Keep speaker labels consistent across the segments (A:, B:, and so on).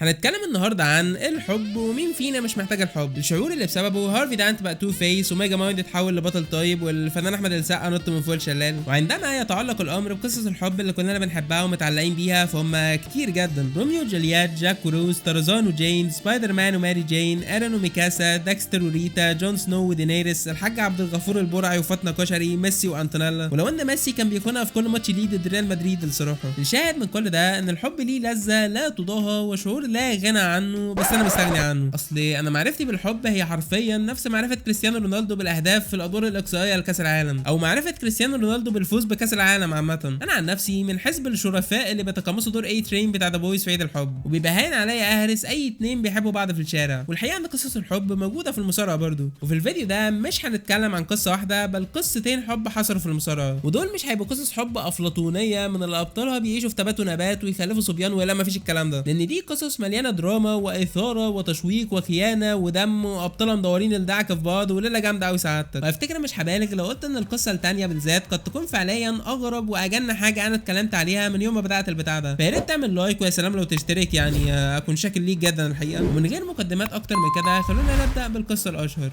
A: هنتكلم النهارده عن الحب ومين فينا مش محتاج الحب، الشعور اللي بسببه هارفي دانت بقى تو فيس وميجا مايند اتحول لبطل طيب والفنان احمد السقا نط من فوق الشلال. وعندما يتعلق الامر بقصص الحب اللي كلنا بنحبها ومتعلقين بيها فهم كتير جدا: روميو وجولييت، جاك وروز، طرزان وجين، سبايدر مان وماري جين، ايرون وميكاسا، داكستر وريتا، جون سنو ودينيريس، الحاج عبد الغفور البرعي وفاطمه كشري، ميسي وانتونيلا. ولو ان ميسي كان بيكونها في كل ماتش ليه ضد ريال مدريد الصراحه. الشاهد من كل ده ان الحب ليه لذه لا تضاهى وشعور لا غنى عنه، بس انا مستغني عنه. اصل انا معرفتي بالحب هي حرفيا نفس معرفه كريستيانو رونالدو بالاهداف في الادوار الاقصائيه لكاس العالم، او معرفه كريستيانو رونالدو بالفوز بكاس العالم عامه. انا عن نفسي من حزب الشرفاء اللي بيتقمصوا دور اي ترين بتاع ذا بويز في عيد الحب، وبيبقى هاين عليا اهرس اي اتنين بيحبوا بعض في الشارع. والحقيقه ان قصص الحب موجوده في المصارعه برضو، وفي الفيديو ده مش هنتكلم عن قصه واحده بل قصتين حب حصلوا في المصارعه، ودول مش هيبقوا قصص حب افلاطونيه من اللي ابطالها بيعيشوا في تبات ونبات ويخلفوا صبيان، ولا مفيش الكلام ده، لان دي قصص مليانه دراما واثاره وتشويق وخيانه ودم وابطالها مدورين الدعك في بعض وليله جامده قوي سعادتك. وافتكر مش هبالغ لو قلت ان القصه الثانيه بالذات قد تكون فعليا اغرب واجن حاجه انا اتكلمت عليها من يوم ما بدات البتاع ده. فيا ريت تعمل لايك ويا سلام لو تشترك، يعني اكون شاكر ليك جدا الحقيقه. ومن غير مقدمات اكتر من كده خلونا نبدا بالقصه الاشهر.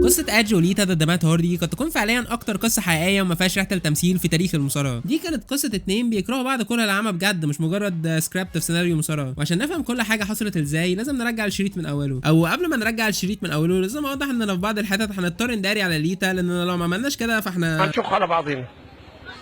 A: قصة ادج وليتا ضد مات هاردي قد تكون فعليا اكتر قصة حقيقية وما فيهاش ريحة التمثيل في تاريخ المصارعة. دي كانت قصة اتنين بيكرهوا بعض كره العامة بجد، مش مجرد سكريبت في سيناريو مصارعة. وعشان نفهم كل حاجة حصلت ازاي لازم نرجع الشريط من اوله، او قبل ما نرجع الشريط من اوله لازم اوضح اننا في بعض الحتت هنضطر نداري على ليتا، لان لو ما عملناش كده فاحنا
B: هنشوف على بعضنا.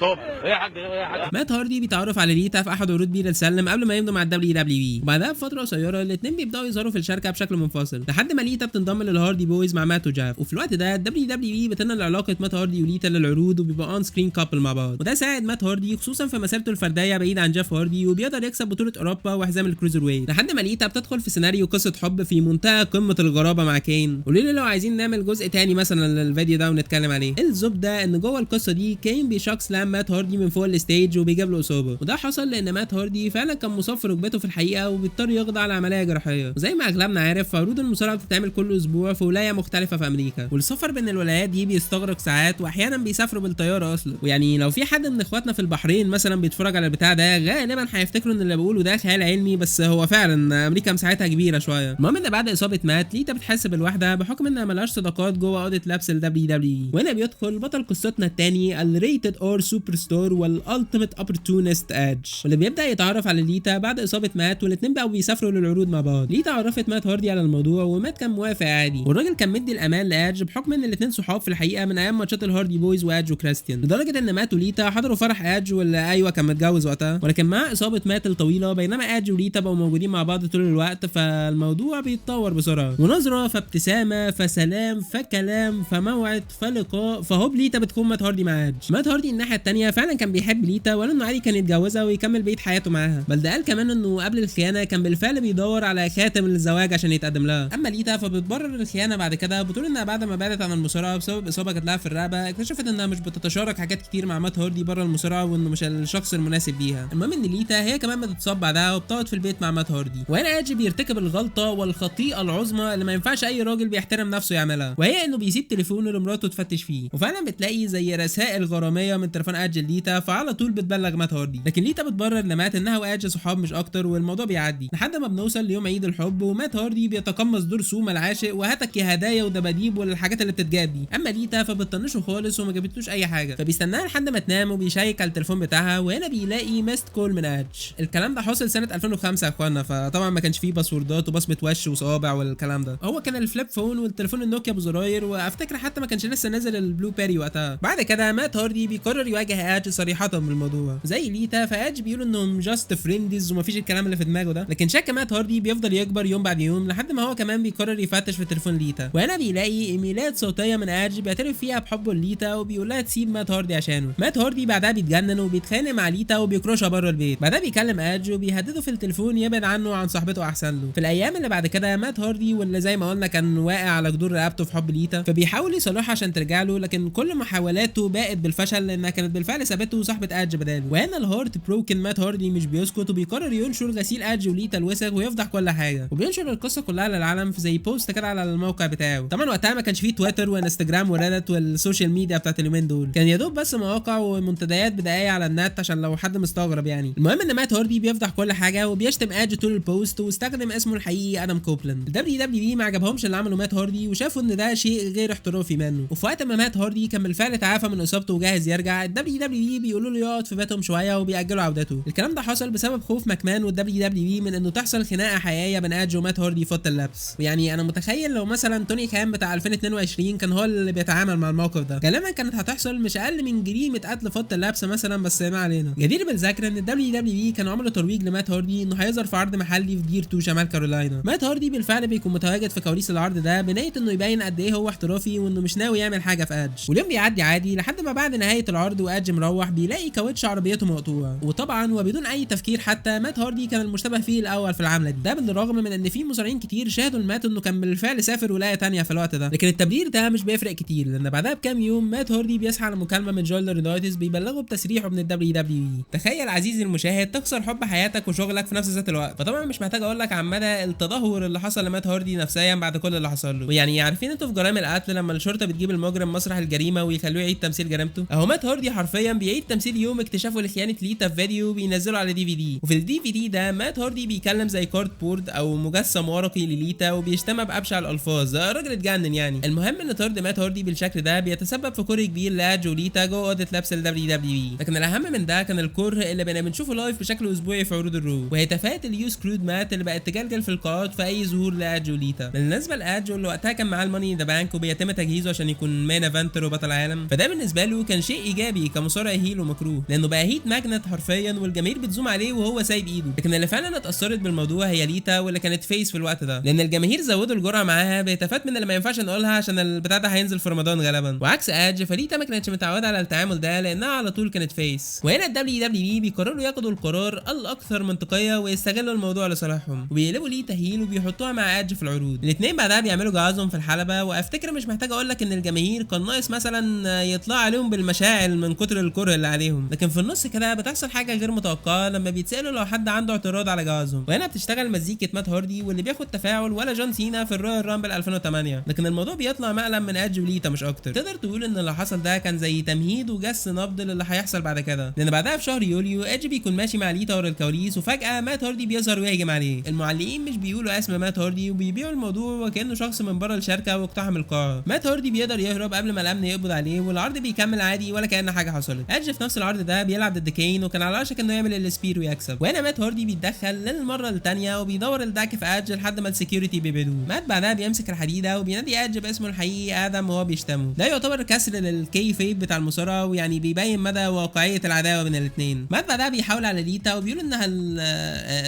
B: طب ايه يا حاج ايه يا حاج.
A: مات هاردي بيتعرف على ليتا في احد عروض بير السلم قبل ما يمضوا مع الدبليو دبليو اي، وبعدها بفتره قصيره الاثنين بيبداوا يظهروا في الشركه بشكل منفصل لحد ما ليتا بتنضم للهاردي بويز مع مات وجاف. وفي الوقت ده الدبليو دبليو اي بتنقل علاقه مات هاردي وليتا للعروض وبيبقى اون سكرين كابل مع بعض، وده ساعد مات هاردي خصوصا في مسيرته الفرديه بعيد عن جاف هاردي، وبيقدر يكسب بطوله اوروبا وحزام الكروزر ويت لحد ما ليتا بتدخل في سيناريو قصه حب في منتهى قمه الغرابه مع كين. قولوا لي لو عايزين نعمل جزء تاني مثلا للفيديو ده ونتكلم عليه. الزبده ان جوه القصه دي كين بيشاك سلام مات هاردي من فوق الستيج وبيجيب له اصابه، وده حصل لان مات هاردي فعلا كان مصاب في ركبته في الحقيقه وبيضطر يخضع لعمليه جراحيه. وزي ما اغلبنا عارف عروض المصارعه بتتعمل كل اسبوع في ولايه مختلفه في امريكا، والسفر بين الولايات دي بيستغرق ساعات واحيانا بيسافروا بالطياره اصلا. ويعني لو في حد من اخواتنا في البحرين مثلا بيتفرج على البتاع ده غالبا هيفتكروا ان اللي بقوله ده خيال علمي، بس هو فعلا امريكا مساحتها كبيره شويه. المهم ان بعد اصابه مات ليتا بتحس بالوحده بحكم انها ملهاش صداقات جوه اوضه لبس الدبليو دبليو، وهنا بيدخل بطل قصتنا الثاني الريتد اور سوبر ستار والالتيميت اوبورتونست ادج، واللي بيبدا يتعرف على ليتا بعد اصابه مات، والاثنين بقوا بيسافروا للعروض مع بعض. ليتا عرفت مات هاردي على الموضوع ومات كان موافق عادي، والراجل كان مدي الامان لادج بحكم ان الاثنين صحاب في الحقيقه من ايام ماتشات الهاردي بويز وادج وكريستيان، لدرجه ان مات وليتا حضروا فرح ادج واللي ايوه كان متجوز وقتها، ولكن مع اصابه مات الطويله بينما ادج وليتا بقوا موجودين مع بعض طول الوقت فالموضوع بيتطور بسرعه، ونظره فابتسامه فسلام فكلام فموعد فلقاء فهوب ليتا بتكون مات هاردي مع ادج. مات هاردي الناحيه الثانيه فعلا كان بيحب ليتا ولا انه عادي كان يتجوزها ويكمل بقيه حياته معاها، بل ده قال كمان انه قبل الخيانه كان بالفعل بيدور على خاتم للزواج عشان يتقدم لها. اما ليتا فبتبرر الخيانه بعد كده بتقول انها بعد ما بعدت عن المصارعه بسبب اصابه جات لها في الرقبه اكتشفت انها مش بتتشارك حاجات كتير مع مات هاردي بره المصارعه وانه مش الشخص المناسب ليها. المهم ان ليتا هي كمان بتتصاب بعدها وبتقعد في البيت مع مات هاردي، وهنا اجي بيرتكب الغلطه والخطيئه العظمى اللي ما ينفعش اي راجل بيحترم نفسه يعملها، وهي انه بيسيب تليفونه لمراته تفتش فيه، وفعلا بتلاقي زي رسائل غراميه من تليفون اجي ليتا، فعلى طول بتبلغ مات هاردي، لكن ليتا بتبرر لمات انها وادج صحاب مش اكتر والموضوع بيعدي لحد ما بنوصل ليوم عيد الحب، ومات هاردي بيتقمص دور سوما العاشق وهاتك يا هدايا ودباديب والحاجات اللي بتتجاب دي. اما ليتا فبتطنشه خالص وما جابتلوش اي حاجه، فبيستناها لحد ما تنام وبيشيك على التليفون بتاعها، وهنا بيلاقي ميست كول من ادج. الكلام ده حصل سنه 2005 يا اخوانا، فطبعا ما كانش فيه باسوردات وبصمه وش وصوابع والكلام ده، هو كان الفليب فون والتليفون النوكيا ابو زراير، وافتكر حتى ما كانش لسه نازل البلو بيري وقتها. بعد كده مات هاردي بيقرر يواجه ادج صريحه بالموضوع زي ليتا، فادج بيقول انهم جاست فريندز ومفيش الكلام اللي في دماغه ده، لكن شك مات هاردي بيفضل يكبر يوم بعد يوم لحد ما هو كمان بيقرر يفتش في تليفون ليتا، وهنا بيلاقي ايميلات صوتيه من ادج بيعترف فيها بحبه ليتا وبيقول لها تسيب مات هاردي عشانه. مات هاردي بعدها بيتجنن وبيتخانق مع ليتا وبيكرشها بره البيت، بعدها بيكلم ادج وبيهدده في التليفون يبعد عنه وعن صاحبته احسن له. في الايام اللي بعد كده مات هاردي واللي زي ما قلنا كان واقع على جدور رقبته في حب ليتا، فبيحاول يصالحها عشان ترجع له، لكن كل محاولاته باءت بالفشل لانها كانت كانت بالفعل سابته وصاحبه ادج بداله. وهنا الهارت بروكن مات هاردي مش بيسكت وبيقرر ينشر غسيل ادج وليتا الوسخ ويفضح كل حاجه، وبينشر القصه كلها للعالم في زي بوست كده على الموقع بتاعه. طبعا وقتها ما كانش فيه تويتر وانستجرام وريدت والسوشيال ميديا بتاعت اليومين دول، كان يا دوب بس مواقع ومنتديات بدائيه على النت عشان لو حد مستغرب يعني. المهم ان مات هاردي بيفضح كل حاجه وبيشتم ادج طول البوست واستخدم اسمه الحقيقي ادم كوبلاند. الدبليو دبليو اي ما عجبهمش اللي عمله مات هاردي وشافوا ان ده شيء غير احترافي منه، وفي وقت ما مات هاردي كان بالفعل تعافى من اصابته وجاهز يرجع، الدبليو دبليو اي بيقولوا له يقعد في بيتهم شويه وبيأجلوا عودته. الكلام ده حصل بسبب خوف ماكمان والدبليو دبليو اي من انه تحصل خناقه حقيقيه بين ادج ومات هاردي في اللبس. ويعني انا متخيل لو مثلا توني خان بتاع 2022 كان هو اللي بيتعامل مع الموقف ده، غالبا كانت هتحصل مش اقل من جريمه قتل في اللبس مثلا، بس ما علينا. جدير بالذكر ان الدبليو دبليو اي كانوا عملوا ترويج لمات هاردي انه هيظهر في عرض محلي في دير 2 شمال كارولاينا. مات هاردي بالفعل بيكون متواجد في كواليس العرض ده بنيه انه يبين قد ايه هو احترافي وانه مش ناوي يعمل حاجه في ادج. واليوم بيعدي عادي لحد ما بعد نهايه العرض وادج مروح بيلاقي كاوتش عربيته مقطوع، وطبعا وبدون اي تفكير حتى مات هاردي كان المشتبه فيه الاول في العمله دي، ده بالرغم من ان في مصارعين كتير شاهدوا المات انه كان بالفعل سافر ولايه تانية في الوقت ده، لكن التبرير ده مش بيفرق كتير لان بعدها بكام يوم مات هاردي بيسعى على مكالمه من جول رينايتس بيبلغه بتسريحه من الدبليو دبليو اي. تخيل عزيزي المشاهد تخسر حب حياتك وشغلك في نفس ذات الوقت. فطبعا مش محتاج اقول لك عن مدى التدهور اللي حصل لمات هاردي نفسيا بعد كل اللي حصل له. ويعني عارفين انتوا في جرائم القتل لما الشرطه بتجيب المجرم مسرح الجريمه ويخلوه يعيد تمثيل جريمته، اهو مات هاردي حرفيا بيعيد تمثيل يوم اكتشافه لخيانه ليتا في فيديو بينزله على دي في دي. وفي الدي في دي ده مات هاردي بيكلم زي كارد بورد او مجسم ورقي لليتا وبيشتمها بابشع الالفاظ، الراجل اتجنن يعني. المهم ان طرد مات هاردي بالشكل ده بيتسبب في كره كبير لادج وليتا جوه اوضه لبس الدبليو دبليو اي، لكن الاهم من ده كان الكره اللي بقينا بنشوفه لايف بشكل اسبوعي في عروض الرو، وهتافات اليو سكرود مات اللي بقت تجلجل في القاعات في اي ظهور لادج وليتا. بالنسبه لادج اللي وقتها كان معاه الماني ذا بانك وبيتم تجهيزه عشان يكون مان ايفنتر وبطل عالم، فده بالنسبه له كان شيء ايجابي كمصارع هيل ومكروه لانه بقى هيت ماجنت حرفيا والجماهير بتزوم عليه وهو سايب ايده. لكن اللي فعلا اتاثرت بالموضوع هي ليتا واللي كانت فيس في الوقت ده، لان الجماهير زودوا الجرعه معاها بهتافات من اللي ما ينفعش نقولها عشان البتاع ده هينزل في رمضان غالبا، وعكس ادج فليتا ما كانتش متعوده على التعامل ده لانها على طول كانت فيس. وهنا الدبليو دبليو اي بيقرروا ياخدوا القرار الاكثر منطقيه ويستغلوا الموضوع لصالحهم وبيقلبوا ليتا هيل وبيحطوها مع ادج في العروض. الاثنين بعدها بيعملوا جوازهم في الحلبه، وافتكر مش محتاج اقول لك ان الجماهير كان ناقص مثلا يطلع عليهم بالمشاعل من كتر الكره اللي عليهم، لكن في النص كده بتحصل حاجه غير متوقعه لما بيتسالوا لو حد عنده اعتراض على جوازهم، وهنا بتشتغل مزيكه مات هاردي واللي بياخد تفاعل ولا جون سينا في الرويال رامبل 2008، لكن الموضوع بيطلع مقلب من ادج وليتا مش اكتر. تقدر تقول ان اللي حصل ده كان زي تمهيد وجس نبض للي هيحصل بعد كده، لان بعدها في شهر يوليو ادج بيكون ماشي مع ليتا ورا الكواليس وفجاه مات هاردي بيظهر ويهجم عليه. المعلقين مش بيقولوا اسم مات هاردي وبيبيعوا الموضوع وكانه شخص من بره الشركه واقتحم القاعه. مات هاردي بيقدر يهرب قبل ما الامن يقبض عليه والعرض بيكمل عادي ولا كأن حاجه حصلت. ادج في نفس العرض ده بيلعب ضد كين وكان على وشك انه يعمل السبير ويكسب، وهنا مات هاردي بيتدخل للمره الثانيه وبيدور الدعك في ادج لحد ما السكيورتي بيبعدوه. مات بعدها بيمسك الحديده وبينادي ادج باسمه الحقيقي ادم وهو بيشتمه، ده يعتبر كسر للكي فيب بتاع المصارعه ويعني بيبين مدى واقعيه العداوه بين الاثنين. مات بعدها بيحاول على ليتا وبيقول انها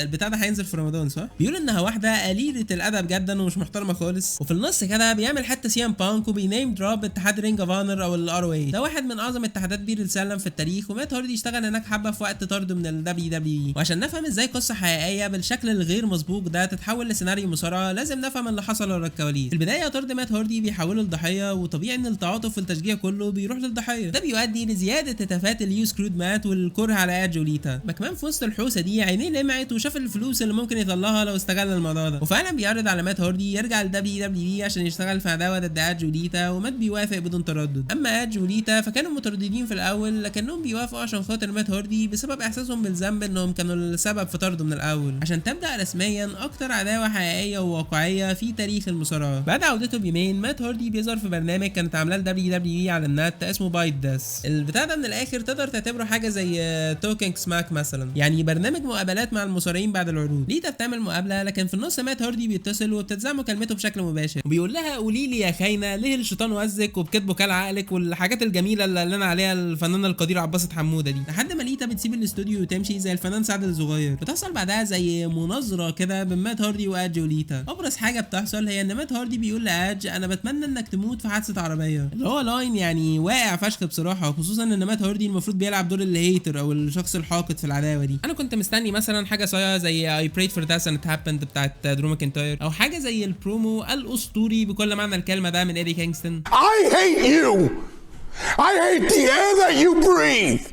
A: البتاع ده هينزل في رمضان صح؟ بيقول انها واحده قليله الادب جدا ومش محترمه خالص، وفي النص كده بيعمل حتى سيام بانك وبينيم دروب اتحاد رينج اوف اونر او الار او اي، ده واحد من اعظم اتحادات بير السلم في التاريخ، ومات هاردي اشتغل هناك حبه في وقت طرده من الدبليو دبليو اي. وعشان نفهم ازاي قصه حقيقيه بالشكل الغير مسبوق ده تتحول لسيناريو مصارعه لازم نفهم اللي حصل ورا الكواليس. في البدايه طرد مات هاردي بيحوله لضحيه، وطبيعي ان التعاطف والتشجيع كله بيروح للضحيه، ده بيؤدي لزياده هتافات اليو سكرود مات والكره على ادج وليتا. مكمان في وسط الحوسه دي عينيه لمعت وشاف الفلوس اللي ممكن يطلعها لو استغل الموضوع ده، وفعلا بيعرض على مات هاردي يرجع للدبليو دبليو اي عشان يشتغل في عداوه ضد ادج وليتا، ومات بيوافق بدون تردد. اما ادج وليتا فكانوا مترددين في الاول لكنهم بيوافقوا عشان خاطر مات هاردي بسبب احساسهم بالذنب انهم كانوا السبب في طرده من الاول، عشان تبدا رسميا اكتر عداوه حقيقيه وواقعيه في تاريخ المصارعه. بعد عودته بيومين مات هاردي بيظهر في برنامج كانت عاملاه الدبليو دبليو اي على النت اسمه بايت داس. البتاع ده من الاخر تقدر تعتبره حاجه زي توكينج سماك مثلا، يعني برنامج مقابلات مع المصارعين بعد العروض. ليتا بتعمل مقابله لكن في النص مات هاردي بيتصل وبتتذاع مكالمته بشكل مباشر وبيقول لها قولي لي يا خاينه ليه الشيطان وزك وبكتبه كل عقلك والحاجات الجميله اللي قال لنا عليها الفنانه القديره عباسة حموده دي، لحد ما ليتا بتسيب الاستوديو وتمشي زي الفنان سعد الصغير. بتحصل بعدها زي مناظره كده بين مات هاردي وادج وليتا. ابرز حاجه بتحصل هي ان مات هاردي بيقول لادج انا بتمنى انك تموت في حادثه عربيه، اللي هو لاين يعني واقع فشخ بصراحه، خصوصا ان مات هاردي المفروض بيلعب دور الهيتر او الشخص الحاقد في العداوه دي. انا كنت مستني مثلا حاجه صايعه زي I prayed for that and it happened بتاعت درو ماكنتاير، او حاجه زي البرومو الاسطوري بكل معنى الكلمه ده من ايدي كينغستون.
C: I hate you I hate the air that you breathe.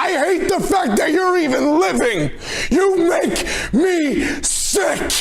C: I hate the fact that you're even living. You make me sick.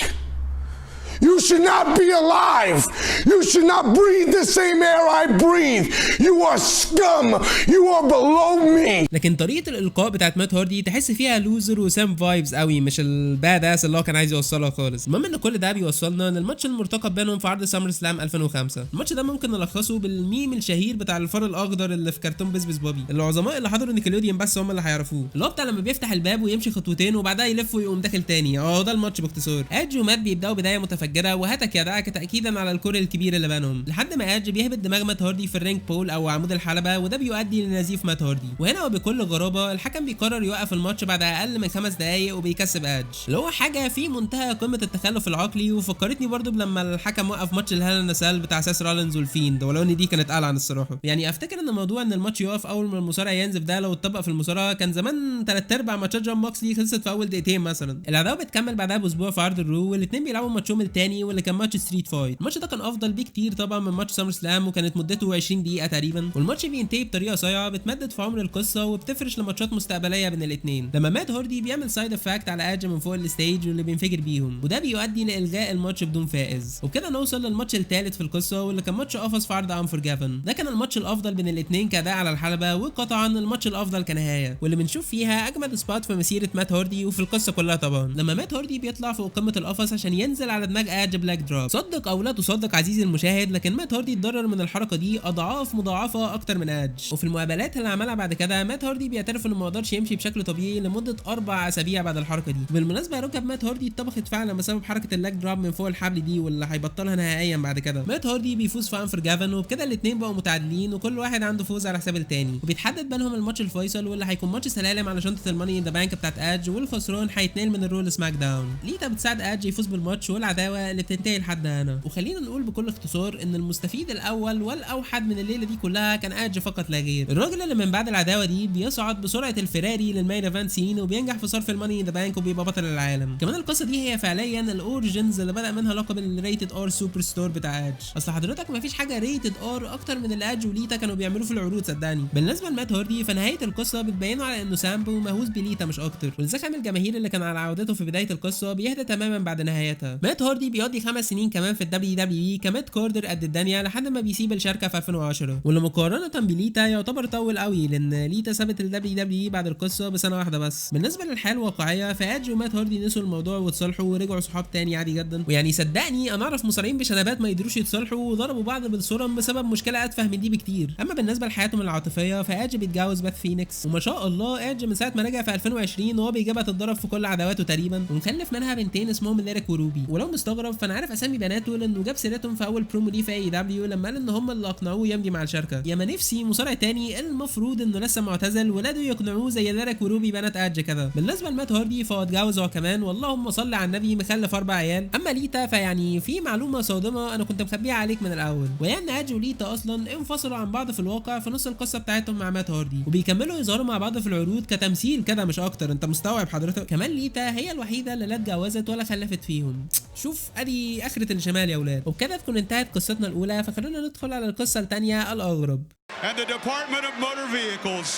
C: You should not be alive. You should not breathe the same air I breathe. You are scum. You are below me.
A: لكن طريقه الالقاء بتاعت مات هاردي تحس فيها لوزر وسام فايبز قوي، مش الباد اس اللي هو كان عايز يوصلها خالص. المهم ان كل ده بيوصلنا للماتش المرتقب بينهم في عرض سامر سلام 2005. الماتش ده ممكن نلخصه بالميم الشهير بتاع الفار الاخضر اللي في كرتون بيس بوبي. العظماء اللي حضروا نيكلوديون بس هم اللي هيعرفوه، اللي هو بتاع لما بيفتح الباب ويمشي خطوتين وبعدها يلف ويقوم داخل تاني. ده الماتش باختصار. ايدج ومات بيبداوا بدايه متفجره وهتك يا دعك تاكيدا على الكور الكبير اللي بينهم، لحد ما ايدج بيهبط دماغ مات هاردي في الرينج بول او عمود الحلبه، وده بيؤدي لنزيف مات هاردي. وهنا وبكل غرابه الحكم بيقرر يوقف الماتش بعد اقل من 5 دقائق وبيكسب ايدج، اللي هو حاجه في منتهى قمه التخلف العقلي. وفكرتني برضو لما الحكم وقف ماتش الهال نسال بتاع ساس رالينز والفيند، ولو ان دي كانت اعلى عن الصراحه. يعني افتكر ان موضوع ان الماتش يقف اول ما المصارع ينزف ده لو اتطبق في المصارعه كان زمان 3/4 ماتشات جون موكسلي خلصت في اول دقيقتين مثلا. العداوه بتكمل بعدها باسبوع في عرض الرو، والاثنين بيلعبوا ماتشهم الثاني واللي كان ماتش ستريت فايت. الماتش ده كان افضل بكتير طبعا من ماتش سامر سلام، وكانت مدته 20 دقيقه تقريبا. والماتش بينتهي بطريقه صايعه بتمدد في عمر القصه وبتفرش لماتشات مستقبليه بين الاثنين، لما مات هاردي بيعمل سايد افكت على ايدج من فوق الستيج واللي بينفجر بيهم، وده بيؤدي لالغاء الماتش بدون فائز. وبكده نوصل للماتش الثالث في القصه واللي كان ماتش قفص في عرض انفورجيفن. ده كان الماتش الافضل بين الاثنين كاداء على الحلبه، وقطعا الماتش الافضل كنهايه، واللي بنشوف فيها اجمد سبوت في مسيره مات هاردي وفي القصه كلها طبعا، لما مات هاردي بيطلع فوق قمه القفص عشان ينزل على دماغ ايدج بلاك دروب. صدق او لا تصدق عزيزي المشاهد، لكن مات هاردي اتضرر من الحركه دي اضعاف مضاعفه اكتر من ايدج. وفي المقابلات اللي عملها بعد كده مات هاردي بيعترف انه ما قدرش يمشي بشكل طبيعي لمده 4 اسابيع بعد الحركه دي. بالمناسبه ركب مات هاردي اتطبخت فعلا بسبب حركه اللاج دروب من فوق الحبل دي، واللي هيبطلها نهائيا بعد كده. مات هاردي بيفوز في انفورجيفن، وبكده الاثنين بقوا متعادلين وكل واحد عنده فوز على حساب الثاني، وبيتحدد بينهم الماتش الفيصل واللي هيكون ماتش سلالم على شنطه الماني ان ذا بانك بتاعت ايدج، والخسران هيتنقل من الرول سماك داون. ليتا بتساعد ايدج يفوز بالماتش والعداوه اللي بتنتهي لحد هنا. وخلينا نقول بكل اختصار ان المستفيد الاول والاوحد من الليله دي كلها كان ايدج فقط لا غير، الراجل اللي من بعد العداوه دي بيصعد بسرعه الفيراري للمين ايفنت سين وبينجح في صرف الماني ان ذا بانك وبيبقى بطل العالم. كمان القصه دي هي فعليا الاوريجنز اللي بدا منها لقب الريتد ار سوبر ستور بتاع ايدج. اصل حضرتك مفيش حاجه ريتد ار اكتر من اللي ايدج وليتا كانوا بيعملوه في العروض صدقني. بالنسبه لمات هاردي فنهايه القصه بتبينه على انه سامبو مهووس بليتا مش اكتر، والزخم الجماهيري اللي كان على عودته في بدايه القصه بيهدى تماما بعد نهايتها. مات هاردي بيقضي 5 سنين كمان في الدبليو دبليو اي كمات كاردر قد الدنيا لحد ما بيسيب الشركه في 2010، واللي مقارنه بليتا يعتبر طول قوي لان ليتا سابت الدبليو دبليو اي بعد القصه بسنه واحده بس. بالنسبه للحياه الواقعيه فايدج ومات هاردي نسوا الموضوع واتصالحوا ورجعوا صحاب تاني عادي جدا. ويعني صدقني انا اعرف مصارعين بشنبات ما يقدروش يتصالحوا وضربوا بعض بالصرم بسبب مشكله اتفه من دي بكتير. اما بالنسبه لحياتهم العاطفيه فايدج بيتجوز باث فينيكس، وما شاء الله ايدج من ساعه ما رجع في 2020 وهو بيجيبها تتضرب في كل عداواته تقريبا، ومخلف منها بنتين اسمهم ليريك وروبي. ولو مستغرب فانا عارف اسامي بناته لانه جاب سيرتهم في اول برومو ليه في اي دبليو لما قال ان هم اللي اقنعوه يمضي مع الشركه. يا ما نفسي مصارع تاني المفروض انه لسه معتزل ولاده يقنعوه زي ليريك وروبي بنات ايدج كده. بالنسبه لمات هاردي فهو اتجوز هو كمان، واللهم صل على النبي، مخلف 4 عيال. اما ليتا فيعني في معلومه صادمه انا كنت مخبيها عليك من الاول، وهي ان ايدج وليتا اصلا انفصلوا عن بعض في الواقع في نص القصه بتاعتهم مع مات هاردي، وبيكملوا يظهروا مع بعض في العروض كتمثيل كده مش اكتر. انت مستوعب حضرتك؟ كمان ليتا هي الوحيده اللي لا اتجوزت ولا خلفت فيهم. شوف ادي اخره الجمال يا اولاد. وبكده تكون انتهت قصتنا الاولى، فخلونا ندخل على القصه الثانيه الاغرب.
D: And the Department of Motor Vehicles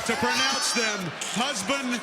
D: to pronounce them husband.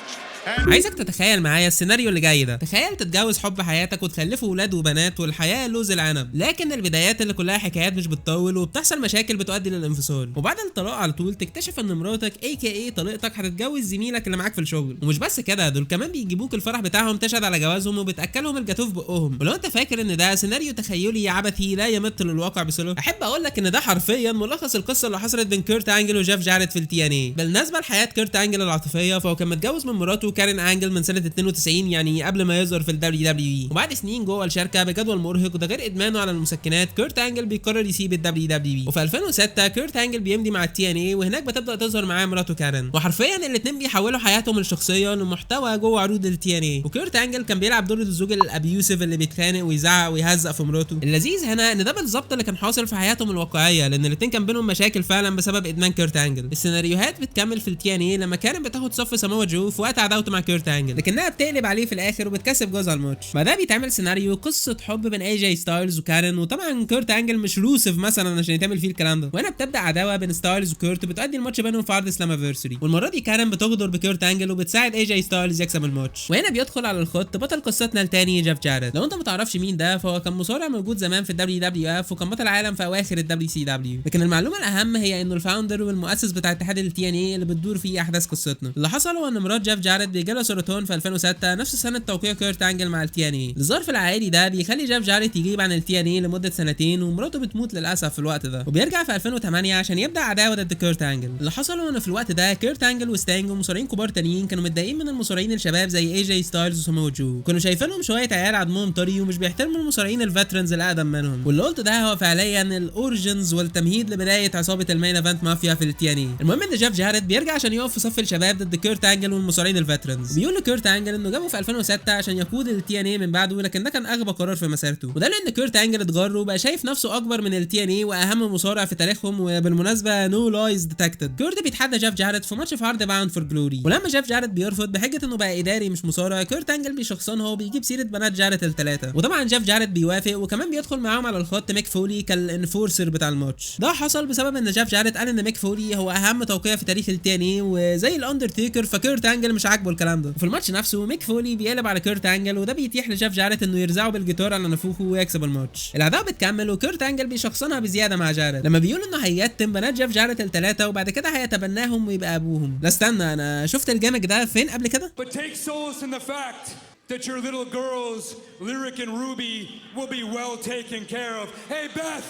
A: عايزك تتخيل معايا السيناريو اللي جاي ده. تخيل تتجوز حب حياتك وتخلفوا ولاد وبنات والحياه لوز العنب، لكن البدايات اللي كلها حكايات مش بتطول وبتحصل مشاكل بتؤدي للانفصال، وبعد الطلاق على طول تكتشف ان مراتك AKA طليقتك هتتجوز زميلك اللي معاك في الشغل. ومش بس كده، دول كمان بيجيبوك الفرح بتاعهم تشهد على جوازهم وبتاكلهم الجاتوه في بقهم. ولو انت فاكر ان ده سيناريو تخيلي عبثي لا يمت للواقع بصله، احب اقول لك ان ده حرفيا ملخص القصه اللي حصلت بين كيرت انجل وجيف جاريت في الTNA. بالنسبه لحياه كيرت انجل العاطفيه فهو كان متجوز من مراته كارين انجل من سنه 92، يعني قبل ما يظهر في الWWE، وبعد سنين جوه الشركه بجدول مرهق وده غير ادمانه على المسكنات كيرت انجل بيقرر يسيب الWWE. وفي 2006 كيرت انجل بيمضي مع الTNA، وهناك بتبدا تظهر معاه مراته كارين، وحرفيا الاثنين بيحولوا حياتهم الشخصيه لمحتوى جوه عروض الTNA. وكيرت انجل كان بيلعب دور الزوج الابيوسيف اللي بيتخانق ويزعق ويهزق في مراته. اللذيذ هنا ان ده بالظبط اللي كان حاصل في حياتهم الواقعيه، لان الاثنين كان بينهم مشاكل فعلا بسبب ادمان كيرت انجل. السيناريوهات بتكمل في الTNA لما كارين بتاخد صف ساموا جو في وقت عداوه اوت مع كيرت انجل، لكنها بتقلب عليه في الاخر وبتكسب جوزها الماتش. بعدها بيتعمل سيناريو قصه حب بين اي جي ستايلز وكارن، وطبعا كيرت انجل مش روسف مثلا عشان يتعمل فيه الكلام ده، وهنا بتبدا عداوه بين ستايلز وكيرت بتؤدي الماتش بينهم في عرض سلامافيرسري، والمره دي كارن بتغدر بكيرت انجل وبتساعد اي جي ستايلز يكسب الماتش. وهنا بيدخل على الخط بطل قصتنا الثاني جيف جاريت. لو انت ما تعرفش مين ده، فهو كان مصارع موجود زمان في الدبليو دبليو اف، وكان بطل العالم في اواخر الدبليو سي دبليو. لكن المعلومه الاهم هي انه الفاوندر والمؤسس بتاع اتحاد التي ان اي اللي بتدور فيه احداث قصتنا. اللي حصل هو ان مرات جيف جاريت بيجي لها سرطان في 2006 نفس سنه توقيع كيرت انجل مع التي ان اي. الظرف العائلي ده بيخلي جيف جاريت يجيب عن التي ان اي لمده سنتين، ومراته بتموت للاسف في الوقت ده، وبيرجع في 2008 عشان يبدا عداوه ضد كيرت انجل. اللي حصل هو ان في الوقت ده كيرت انجل وستانج ومصارعين كبار تانيين كانوا متضايقين من المصارعين الشباب زي اي جي ستايلز وسامو جو، كانوا شايفينهم شويه عيال عضمهم طري ومش بيحترموا المصارعين الفترنز الاقدم منهم. واللي قلت ده هو فعليا الاوريجنز والتمهيد لبدايه عصابه المين ايفنت مافيا في التي ان اي. المهم ان جيف جاريت بيرجع عشان يقف في صف الشباب ضد كيرت انجل والمصارعين الفترنز. بيقول لكيرت انجل انه جابه في 2006 عشان يقود التي ان اي من بعده، لكن ده كان اغبى قرار في مسيرته، وده لان كيرت انجل اتغر وبقى شايف نفسه اكبر من التي ان اي واهم مصارع في تاريخهم. وبالمناسبه نو لايز ديتكتد. كيرت بيتحدى جيف جاريت في ماتش في عرض باوند فور جلوري، ولما جيف جاريت بيرفض بحجه انه بقى اداري مش مصارع، كيرت انجل بيشخصنها وبيجيب سيره بنات جاريت الثلاثه، وطبعا جيف جاريت بيوافق، وكمان بيدخل معاهم على الخط ميك فولي كالانفورسر بتاع الماتش. ده حصل بسبب ان جيف جاريت قال ان ميك فولي هو اهم توقيع في تاريخ التي ان اي وزي الاندرتيكر، فكيرت انجل مش عاجبه الكلام ده. وفي الماتش نفسه ميك فولي بيقلب على كيرت انجل، وده بيتيح لجيف جاريت انه يرزعه بالجيتار على نافوخه ويكسب الماتش. العداوه بتكمل وكيرت انجل بيشخصنها بزياده مع جاريت لما بيقول انه هيتم بنات جيف جاريت الثلاثه وبعد كده هيتبناهم ويبقى ابوهم. لا استنى، انا شفت الجامج ده فين قبل كده؟
E: But take solace in the fact that your little girls, Lyric and Ruby, will be well taken care of. Hey Beth,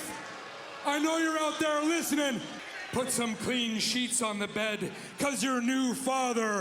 E: I know you're out there listening. Put some clean sheets on the bed, cause your new father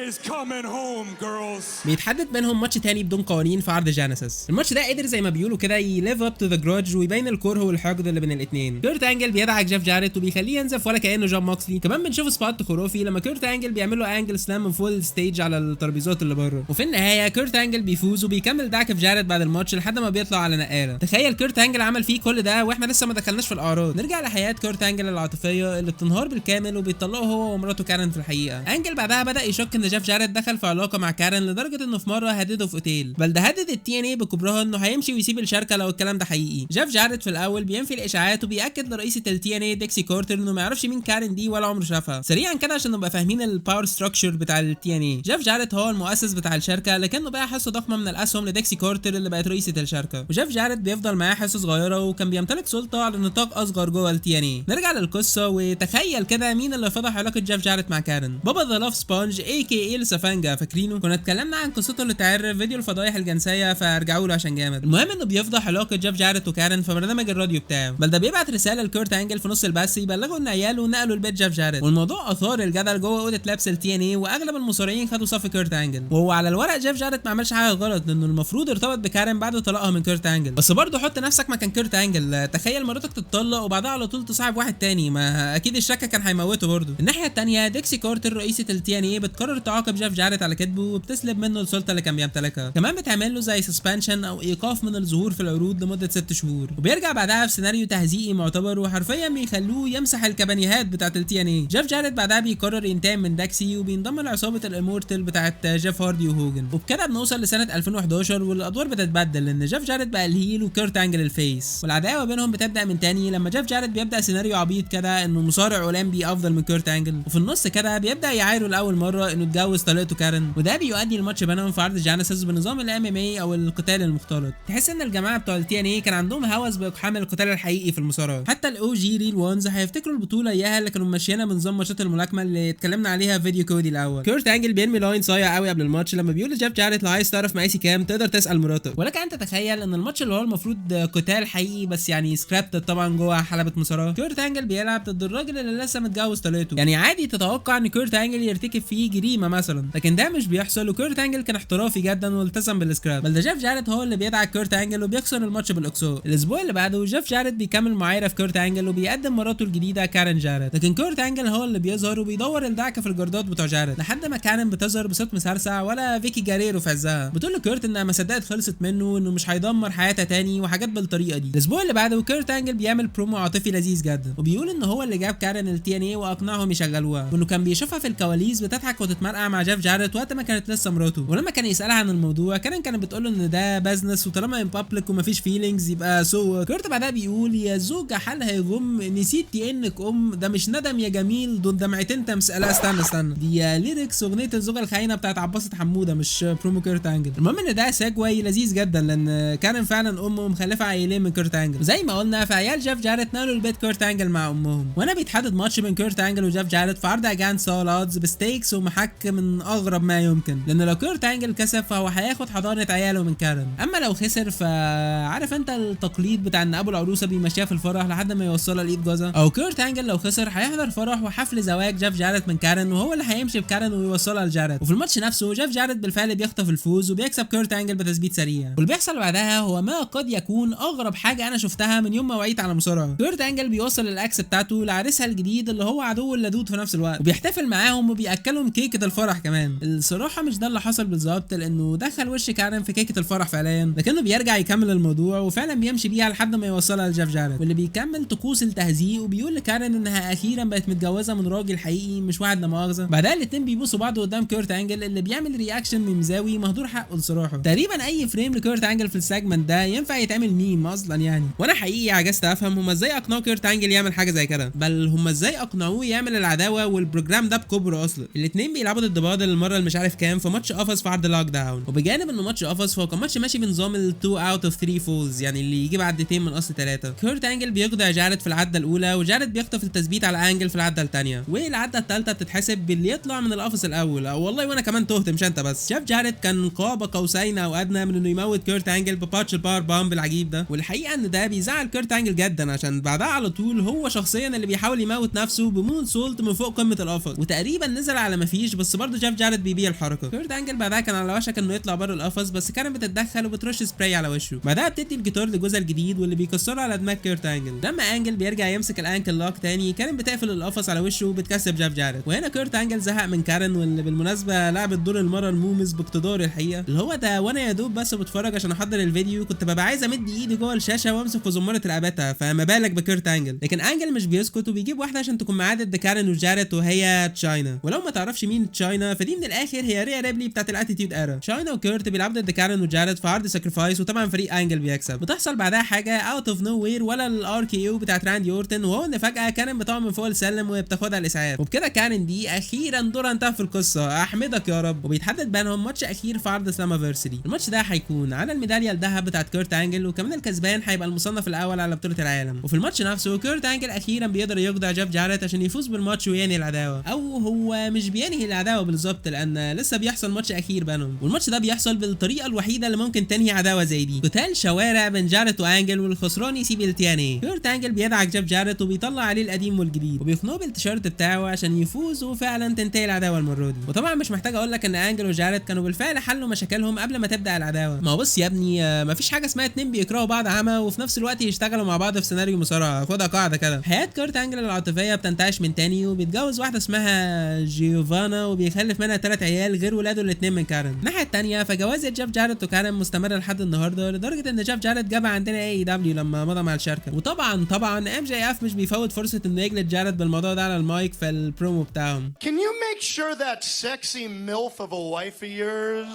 E: is coming home, girls.
A: بيتحدد بينهم ماتش تاني بدون قوانين في عرض جينيسيس. الماتش ده قدر زي ما بيقولوا كده يليف اب تو ذا جراج ويبين الكره والحقد اللي بين الاثنين. كيرت انجل بيدعك جيف جاريت وبيخليه ينزف ولا كانه جون موكسلي. كمان بنشوف سبوت خرافي لما كيرت انجل بيعمل له انجل سلام من فوق الستيج على الترابيزات اللي بره، وفي النهايه كيرت انجل بيفوز وبيكمل دعك في جاريت بعد الماتش لحد ما بيطلع على نقاله. تخيل كيرت انجل عمل فيه كل ده واحنا لسه ما دخلناش في الاعراض. نرجع لحياه كيرت انجل العاطفيه اللي بتنهار بالكامل وبيطلقوا هو ومراته كارن في الحقيقه. انجل بعدها بدا يشك ان جيف جاريت دخل في علاقه مع كارن لدرجه انه في مره هدده في اوتيل، بل ده هدد التي ان اي بكبرها انه هيمشي ويسيب الشركه لو الكلام ده حقيقي. جيف جاريت في الاول بينفي الاشاعات وبياكد لرئيسه التي ان اي ديكسي كارتر انه ما يعرفش مين كارن دي ولا عمره شافها. سريعا كده عشان نبقى فاهمين الباور ستراكشر بتاع التي ان اي، جيف جاريت هو المؤسس بتاع الشركه لكنه بقى حصه ضخمه من الاسهم لديكسي كارتر اللي بقت رئيسه الشركه، وجيف جاريت بيفضل معاه حصه صغيره وكان بيمتلك سلطه على نطاق اصغر جوه التي ان اي. نرجع للقصه وتخيل كده مين اللي فضح علاقه جيف جاريت مع كارن. بابا ذا لاف سبونج اي كي اي لسفانجا، فاكرينه؟ كنا اتكلمنا عن قصته اللي تعرف فيديو الفضايح الجنسيه فارجعوا له عشان جامد. المهم انه بيفضح علاقه جيف جاريت وكارن في برنامج الراديو بتاعه، بل ده بيبعت رساله لكيرت انجل في نص البث يبلغوا ان عياله نقلوا لبيت جيف جاريت، والموضوع اثار الجدل جوه اوضه لبس التي ان اي، واغلب المصارعين خدوا صف كيرت انجل. وهو على الورق جيف جاريت ما عملش حاجه غلط لانه المفروض ارتبط بكارن بعد طلاقها من كيرت انجل، بس برضه حط نفسك مكان كيرت انجل. تخيل مراتك تتطلق وبعدها على طول تصاحب واحد تاني، ما اكيد الشك كان هيموته برضه. الناحيه الثانيه ديكسي كارتر رئيسه التي ان اي بتقرر تعاقب جيف جاريت على كذبه وبتسلب منه السلطه اللي كان بيمتلكها، كمان بتعمل له زي سسبنشن او ايقاف من الظهور في العروض لمده 6 شهور، وبيرجع بعدها في سيناريو تهزيئي معتبر وحرفيا بيخلوه يمسح الكبانيهات بتاعه التي ان اي. جيف جاريت بعدها بيقرر ينتقم من داكسي وبينضم لعصابه الامورتال بتاعه جيف هاردي وهوجن، وبكده بنوصل لسنه 2011 والادوار بتتبدل لان جيف جاريت بقى الهيل وكيرت انجل الفيس، والعداوه بينهم بتبدا من تاني لما جيف جاريت بيبدا سيناريو عبيط كده انه مصارع اولمبي افضل من كيرت انجل، وفي النص كده بيبدا يعايره لاول مره انه اتجوز طليقته كارن، وده بيؤدي الماتش بينهم في عرض جينيسيس بنظام الام ام اي او القتال المختلط. تحس ان الجماعه بتوع التي ان اي كان عندهم هوس باقحام القتال الحقيقي في المصارعه، حتى الاو جي ريل وانز هيفتكروا البطوله اياها اللي كانوا ماشيينها بنظام ماتشات الملاكمه اللي اتكلمنا عليها في فيديو كودي الاول. كيرت انجل بيرمي لاين صايع قوي قبل الماتش لما بيقول لجيف جاريت لو عايز تعرف مقاسي كام تقدر تسال مراتك، ولك ان تتخيل ان الماتش اللي هو المفروض قتال حقيقي بس يعني سكريبت طبعا جوه حلبة مصارعه، كيرت انجل بيلعب ضد الراجل اللي لسه متجوز طليقته، يعني عادي تتوقع ان كيرت انجل يرتكب فيه جريمه مثلا، لكن ده مش بيحصل، وكيرت انجل كان احترافي جدا والتزم بالسكراب، بل ده جيف جاريت هو اللي بيدعك كيرت انجل وبيخسر الماتش بالاقصاء. الاسبوع اللي بعده جيف جاريت بيكمل معايره في كيرت انجل وبيقدم مراته الجديده كارن جاريت، لكن كيرت انجل هو اللي بيظهر وبيدور الدعكه في الجردات بتوع جاريت لحد ما كارن بتظهر بصوت مسرسع ولا فيكي جاريرو في عزها، بتقول لكيرت انها ما صدقت خلصت منه وانه مش هيدمر حياتها تاني وحاجات بالطريقه دي. الاسبوع اللي بعده كيرت انجل بيعمل برومو عاطفي لذيذ جدا وبيقول ان هو اللي جاب كارن التي ان اي واقنعهم يشغلوها، وانه كان بيشوفها في الكواليس بتضحك وتتمرقع مع جيف جاريت وقت ما كانت لسه مراته. ولما كان يسالها عن الموضوع كانت بتقول له ان ده بزنس، وطالما ان بابليك ومفيش فيلينجز يبقى سو. كورت بعدها بيقول يا زوجة حالها يغم، نسيتي انك ده مش ندم يا جميل، دول دمعتين لا استنى دي ليركس اغنيه الزوجه الخاينه بتاعت عباسة حموده مش برومو كيرت انجل. المهم ان ده سيجواي لذيذ جدا لان كارن فعلا امه مخلفه عيلين من كيرت انجل، وزي ما قلنا فعيال جيف جاريت نالوا البيت كيرت انجل مع امهم. وانا بيتحدد ماتش بين كيرت انجل وجيف جاريت في عرض اجانس اول اودز بستيكس ومحك من اغرب ما يمكن، لان لو كيرت انجل كسب فهو هياخد حضانه عياله من كارن، اما لو خسر فعارف انت التقليد بتاع ان ابو العروسه بيمشيها في الفرح لحد ما يوصلها لايد جوزها، او كيرت انجل لو خسر هيحضر فرح وحفل زواج جيف جاريت من كارن وهو اللي هيمشي بكارن ويوصلها لجاريت. وفي الماتش نفسه جيف جاريت بالفعل بيخطف الفوز وبيكسب كيرت انجل بتثبيت سريع. واللي بيحصل بعدها هو ما قد يكون اغرب حاجه انا شفتها من يوم ما وعيت على مصارعه. كيرت انجل بيوصل الاكس بتاعته لعريسها الجديد اللي هو عدو اللدود في نفس الوقت، وبيحتفل معاهم وبياكلهم كيكه الفرح كمان. الصراحه مش ده اللي حصل بالظبط، لانه دخل وش كارن في كيكه الفرح فعليا، لكنه بيرجع يكمل الموضوع وفعلا بيمشي بيها لحد ما يوصلها لجيف جاريت، واللي بيكمل طقوس التهزيء وبيقول لكارن انها اخيرا بقت متجوزه من راجل حقيقي مش واحد لا مؤاخذه. بعدها الاتنين بيبوسوا بعض قدام كيرت انجل اللي بيعمل رياكشن ممزاوي مهدور حقه الصراحه. تقريبا اي فريم لكيرت انجل في السيجمنت ده ينفع يتعمل ميم اصلا يعني. وانا حقيقي عجزت افهم هما ازاي اقنعوا كيرت انجل يعمل حاجه زي كده، بل هما ازاي اقنعوه يعمل العداوه والبروجرام ده بكبره اصلا. الاتنين بيلعبوا ضد بعض للمره اللي مش عارف كام في ماتش قفص في عرض لوك داون، وبجانب انه ماتش قفص فهو كان ماتش ماشي بنظام ال 2 اوت اوف 3 فولز، يعني اللي يجيب عدتين من اصل 3. كيرت انجل بيخدع جاريت في العده الاولى، وجاريت بيخطف التثبيت على انجل في العده الثانيه، والعده الثالثه بتتحسب باللي يطلع من القفص الاول. والله وانا كمان تهت مش انت بس. شاف جاريت كان قاب قوسين او ادنى من انه يموت كيرت انجل بباتش الباور بامب العجيب ده، والحقيقه ان ده بيزعل كيرت انجل جدا عشان بعدها على طول هو شخصيا اللي بيحاول يموت نفسه بمون سولت من فوق قمه القفص، وتقريبا نزل على ما فيش، بس برضه شاف جاريت بيبيع الحركه. كيرت انجل بعدها كان على وشك انه يطلع بره القفص، بس كانت بتتدخل وبترش سبراي على وشه. بعدها بتدي الجيتار لجوزها الجديد واللي بيكسره على دماغ كيرت انجل. لما انجل بيرجع يمسك الانكل لوك تاني كانت بتقفل القفص على وشه وبتكسب جيف جاريت. وهنا كيرت انجل زهق من كارن، واللي بالمناسبه لعبت دور المره المومس باقتدار الحقيقه، اللي هو ده وانا يا دوب بس بتفرج عشان احضر الفيديو كنت ببقى عايز امد ايدي جوه الشاشه وامسك في زماره رقبتها، فما بالك بكيرت انجل. لكن انجل مش بيسكت وبيجيب واحده عشان تكون معاه ضد كارن وجاريت، وهي تشاينا. ولو ما تعرفش مين تشاينا فدي من الاخر هي ريا ريبلي بتاعت الاتيتيود ايرا. تشاينا وكيرت بيلعبوا ضد كارن وجاريت في عرض ساكريفايس، وطبعا فريق انجل بيكسب. بتحصل بعدها حاجه اوت اوف نو وير ولا الار كي او بتاعت راندي اورتن، وهو ان فجاه كارن بتقع من فوق السلم وبتاخدها الاسعاف، وبكده كارن دي اخيرا دورها انتهى في القصه، احمدك يا رب. وبيتحدد بينهم ماتش اخير في عرض سلامافيرسري. الماتش ده هيكون على الميداليه الذهب بتاعت كيرت انجل، وكمان الكسبان هيبقى المصنف الاول على بطوله العالم. وفي الماتش نفسه كيرت انجل اخيرا بيقدر يخدع جيف جاريت عشان يفوز بالماتش وينهي العداوه، او هو مش بينهي العداوه بالظبط لان لسه بيحصل ماتش اخير بينهم، والماتش ده بيحصل بالطريقه الوحيده اللي ممكن تنهي عداوه زي دي، قتال شوارع بين جاريت وانجل والخسران يسيب التاني. كيرت انجل بيدعك جيف جاريت وبيطلع عليه القديم والجديد وبيخنقه بالتيشيرت بتاعه عشان يفوز وفعلا تنتهي العداوه المره دي. وطبعا مش محتاج اقول لك ان انجل وجاريت كانوا بالفعل حلوا مشاكلهم قبل ما تبدا العداوه. ما هو بص يا ابني مفيش حاجه اسمها اتنين بيكرهوا بعض عمى وفي نفس الوقت يشتغلوا مع بعض في سيناريو مصارعه، خدها قاعده كده. حياه كيرت انجل العاطفيه بتنتعش من تاني، وبيتجوز واحده اسمها جيوفانا وبيخلف منها 3 عيال غير ولاده الاثنين من كارن. الناحيه الثانيه فجوازه جيف جاريت وكارن مستمره لحد النهارده، لدرجه ان جيف جاريت جابها عندنا اي دبليو لما مضى مع الشركه. وطبعا ام جي اف مش بيفوت فرصه انه يجلد جاريت بالموضوع ده على المايك في البرومو بتاعهم.
F: Can you make sure that sexy MILF of a wife of yours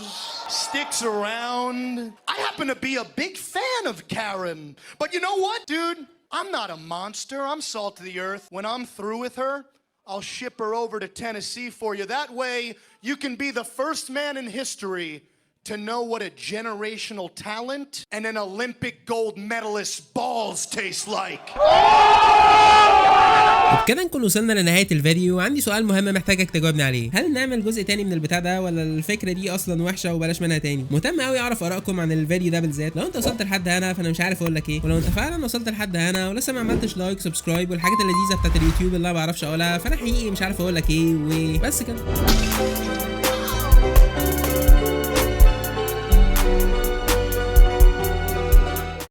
F: sticks around? I happen to be a big fan of Karen, but you know what, dude? I'm not a monster. I'm salt of the earth. When I'm through with her, I'll ship her over to Tennessee for you. That way, you can be the first man in history to know what a generational talent and an Olympic gold medalist's balls taste like.
A: وبكده نكون وصلنا لنهايه الفيديو، وعندي سؤال مهم محتاجك تجاوبني عليه. هل نعمل جزء تاني من البتاع ده ولا الفكره دي اصلا وحشه وبلاش منها تاني؟ مهتم قوي اعرف ارائكم عن الفيديو ده بالذات. لو انت وصلت لحد هنا فانا مش عارف اقول لك ايه، ولو انت فعلا وصلت لحد هنا ولسه ما عملتش لايك سبسكرايب والحاجات اللذيذه بتاعت اليوتيوب اللي انا ما بعرفش اقولها، فانا حقيقي مش عارف اقول لك ايه، وبس كده.